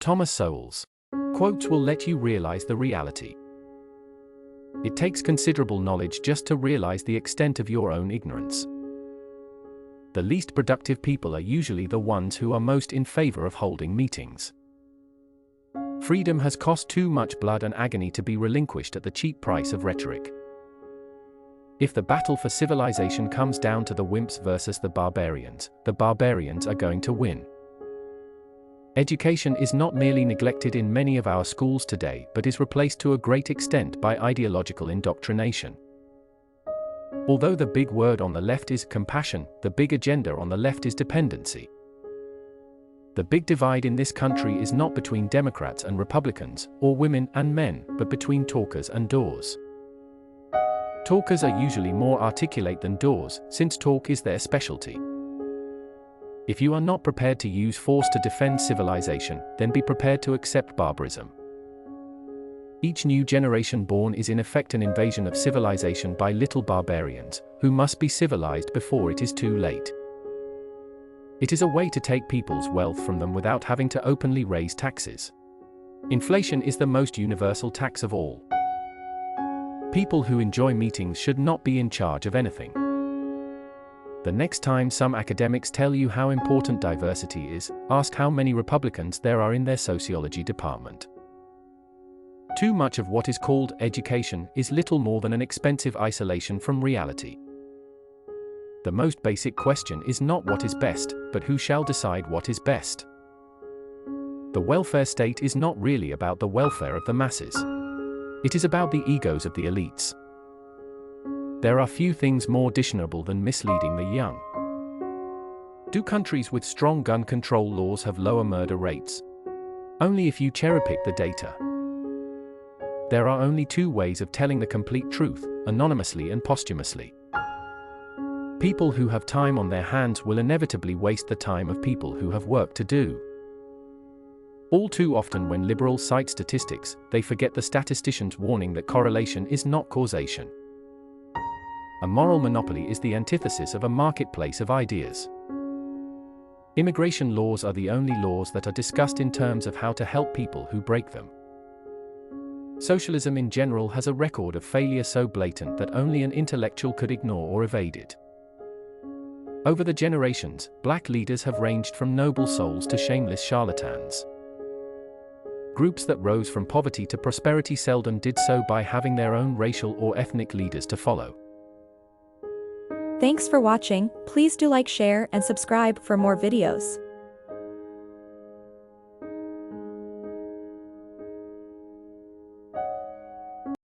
Thomas Sowell's quotes will let you realize the reality. It takes considerable knowledge just to realize the extent of your own ignorance. The least productive people are usually the ones who are most in favor of holding meetings. Freedom has cost too much blood and agony to be relinquished at the cheap price of rhetoric. If the battle for civilization comes down to the wimps versus the barbarians are going to win. Education is not merely neglected in many of our schools today, but is replaced to a great extent by ideological indoctrination. Although the big word on the left is compassion, the big agenda on the left is dependency. The big divide in this country is not between Democrats and Republicans, or women and men, but between talkers and doers. Talkers are usually more articulate than doers, since talk is their specialty. If you are not prepared to use force to defend civilization, then be prepared to accept barbarism. Each new generation born is in effect an invasion of civilization by little barbarians, who must be civilized before it is too late. It is a way to take people's wealth from them without having to openly raise taxes. Inflation is the most universal tax of all. People who enjoy meetings should not be in charge of anything. The next time some academics tell you how important diversity is, ask how many Republicans there are in their sociology department. Too much of what is called education is little more than an expensive isolation from reality. The most basic question is not what is best, but who shall decide what is best. The welfare state is not really about the welfare of the masses. It is about the egos of the elites. There are few things more dishonorable than misleading the young. Do countries with strong gun control laws have lower murder rates? Only if you cherry-pick the data. There are only two ways of telling the complete truth, anonymously and posthumously. People who have time on their hands will inevitably waste the time of people who have work to do. All too often when liberals cite statistics, they forget the statistician's warning that correlation is not causation. A moral monopoly is the antithesis of a marketplace of ideas. Immigration laws are the only laws that are discussed in terms of how to help people who break them. Socialism in general has a record of failure so blatant that only an intellectual could ignore or evade it. Over the generations, black leaders have ranged from noble souls to shameless charlatans. Groups that rose from poverty to prosperity seldom did so by having their own racial or ethnic leaders to follow. Thanks for watching. Please do like, share, and subscribe for more videos.